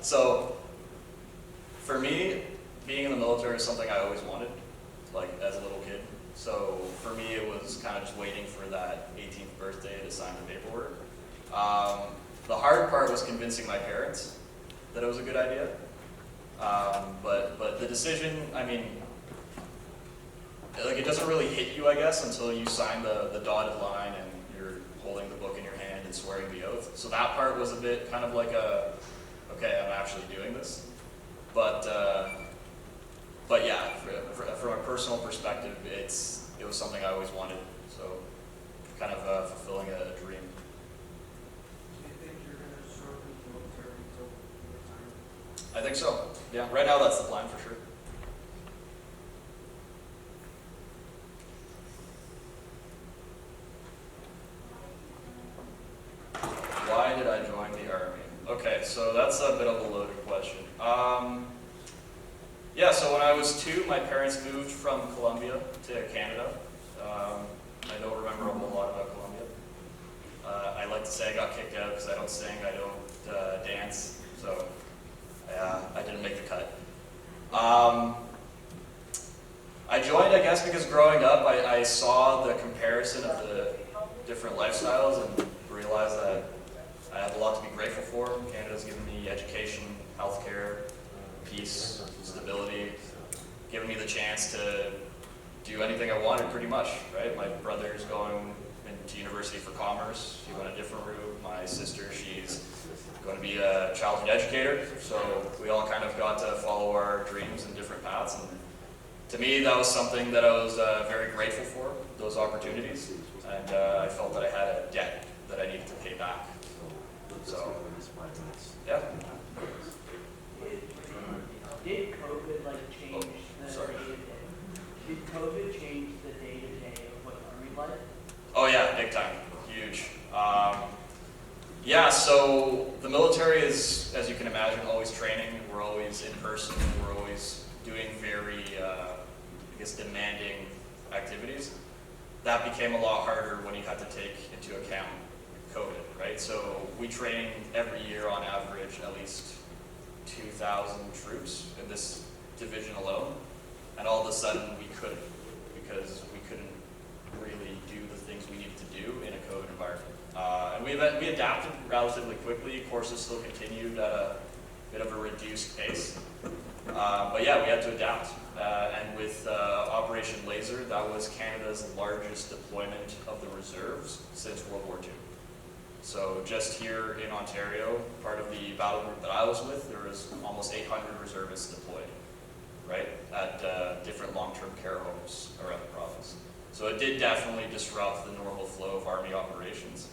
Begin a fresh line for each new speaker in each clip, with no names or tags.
So for me, being in the military is something I always wanted, like as a little kid. So for me, it was kind of just waiting for that 18th birthday to sign the paperwork. The hard part was convincing my parents that it was a good idea. But the decision, I mean, like it doesn't really hit you, I guess, until you sign the dotted line and you're holding the book in your hand and swearing the oath. So that part was a bit kind of like okay, I'm actually doing this. But yeah, from a personal perspective, it was something I always wanted. So kind of fulfilling a dream.
Do you think you're going to serve in the military until retirement?
I think so. Yeah, right now that's the plan for sure. Why did I join the Army? Okay, so that's a bit of a loaded question. Yeah, so when I was 2, my parents moved from Colombia to Canada. I don't remember a whole lot about Colombia. I like to say I got kicked out because I don't sing, I don't dance, so I didn't make the cut. I joined, I guess, because growing up I saw the comparison of the different lifestyles and realized that I have a lot to be grateful for. Canada's given me education, healthcare, peace, stability, given me the chance to do anything I wanted pretty much, right? My brother's going into university for commerce. He went a different route. My sister, she's going to be a childhood educator. So we all kind of got to follow our dreams in different paths. And to me, that was something that I was very grateful for, those opportunities. And I felt that I had a debt that I needed to pay back. So, yeah.
Did COVID change the day-to-day? Did COVID change the day-to-day of what Army life?
Oh yeah, big time, huge. Yeah, so the military is, as you can imagine, always training. We're always in person. We're always doing very, I guess, demanding activities. That became a lot harder when you had to take into account COVID, right? So we train every year on average at least 2,000 troops in this division alone, and all of a sudden we couldn't, because we couldn't really do the things we needed to do in a COVID environment. And we adapted relatively quickly. Courses still continued at a bit of a reduced pace. But yeah, we had to adapt. And with Operation Laser, that was Canada's largest deployment of the reserves since World War II. So just here in Ontario, part of the battle group that I was with, there was almost 800 reservists deployed, right, at different long-term care homes around the province. So it did definitely disrupt the normal flow of Army operations.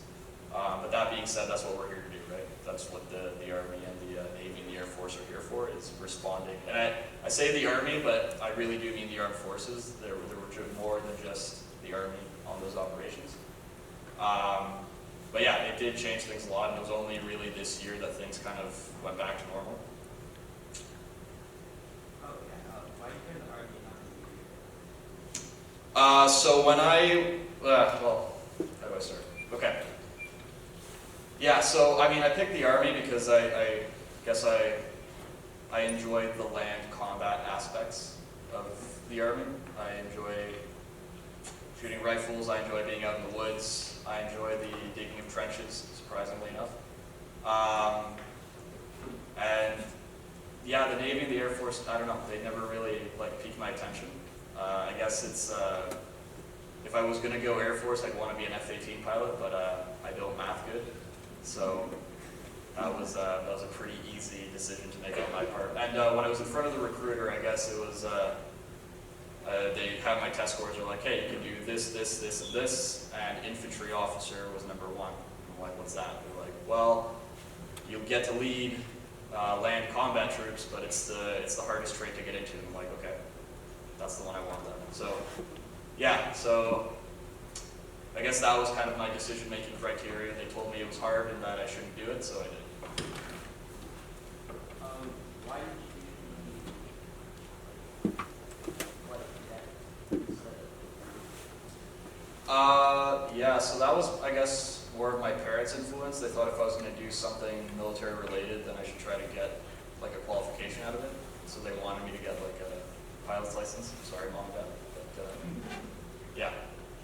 But that being said, that's what we're here to do, right? That's what the Army and the Navy and the Air Force are here for, is responding. And I say the Army, but I really do mean the armed forces. There were more than just the Army on those operations. But yeah, it did change things a lot, and it was only really this year that things kind of went back to normal.
Why couldn't the Army not be?
So when well, how do I start? Okay. Yeah, so I mean, I picked the Army because I guess I enjoyed the land combat aspects of the Army. I enjoy shooting rifles, I enjoy being out in the woods, I enjoy the digging of trenches, surprisingly enough. And yeah, the Navy and the Air Force, I don't know, they never really piqued my attention. I guess it's, if I was gonna go Air Force, I'd wanna be an F-18 pilot, but I don't math good. So that was a pretty easy decision to make on my part. And when I was in front of the recruiter, I guess it was, they had my test scores, are like, hey, you can do this, this, this, and this, and infantry officer was number 1. I'm like, what's that? They're like, well, you'll get to lead land combat troops, but it's the hardest trait to get into. I'm like, okay, that's the one I want then. So, yeah, so I guess that was kind of my decision-making criteria. They told me it was hard and that I shouldn't do it, so I did.
Why did you
yeah, so that was, I guess, more of my parents' influence. They thought if I was going to do something military-related, then I should try to get like a qualification out of it. So they wanted me to get like a pilot's license. Sorry, mom and dad. But yeah.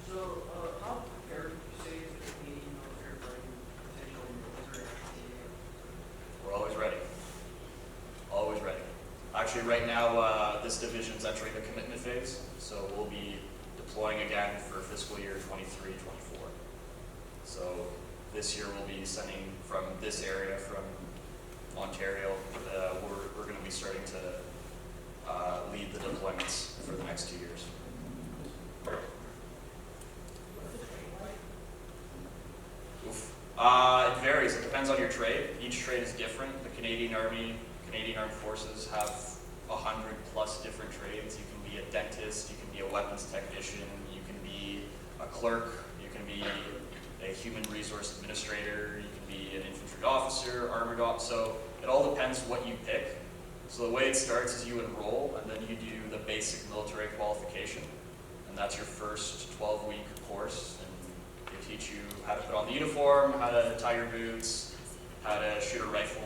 So, how prepared would you say is the Canadian military for any potential military activity?
We're always ready. Always ready. Actually, right now, this division's entering the commitment phase, so we'll be deploying again for fiscal year 23-24. So this year we'll be sending from this area, from Ontario. We're going to be starting to lead the deployments for the next 2 years. Oof. It varies. It depends on your trade. Each trade is different. The Canadian Army, Canadian Armed Forces have 100+ different trades. You can be a dentist, you can be a weapons technician, you can be a clerk, you can be a human resource administrator, you can be an infantry officer, armored officer. So it all depends what you pick. So the way it starts is you enroll, and then you do the basic military qualification, and that's your first 12-week course. And they teach you how to put on the uniform, how to tie your boots, how to shoot a rifle.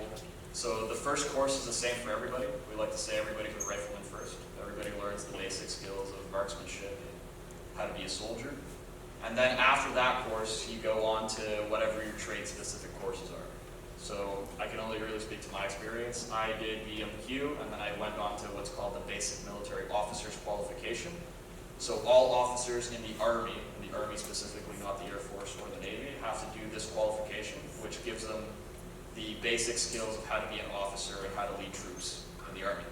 So the first course is the same for everybody. We like to say everybody's a rifleman first. Everybody learns the basic skills of marksmanship, how to be a soldier. And then after that course, you go on to whatever your trade-specific courses are. So I can only really speak to my experience. I did BMQ, and then I went on to what's called the Basic Military Officers Qualification. So all officers in the Army specifically, not the Air Force or the Navy, have to do this qualification, which gives them the basic skills of how to be an officer and how to lead troops in the Army,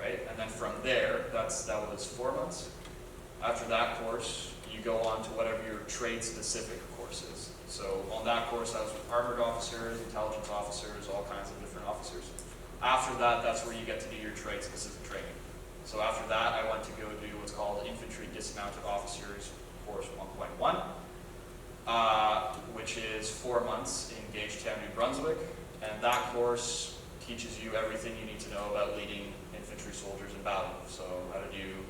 right? And then from there, that was 4 months. After that course, you go on to whatever your trade-specific course is. So on that course, I was with armored officers, intelligence officers, all kinds of different officers. After that, that's where you get to do your trade-specific training. So after that, I went to go do what's called Infantry Dismounted Officers Course 1.1. Which is 4 months in Gagetown, New Brunswick, and that course teaches you everything you need to know about leading infantry soldiers in battle. So how to do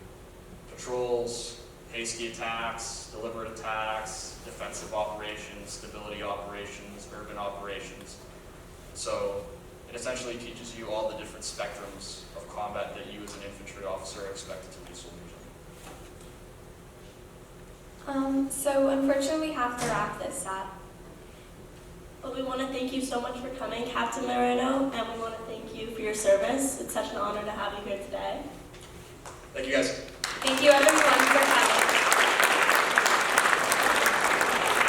patrols, hasty attacks, deliberate attacks, defensive operations, stability operations, urban operations. So it essentially teaches you all the different spectrums of combat that you as an infantry officer are expected to lead soldiers in.
So unfortunately we have to wrap this up. But we want to thank you so much for coming, Captain Moreno, and we want to thank you for your service. It's such an honor to have you here today.
Thank you guys.
Thank you everyone for coming.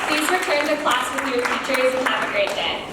Please return to class with your teachers and have a great day.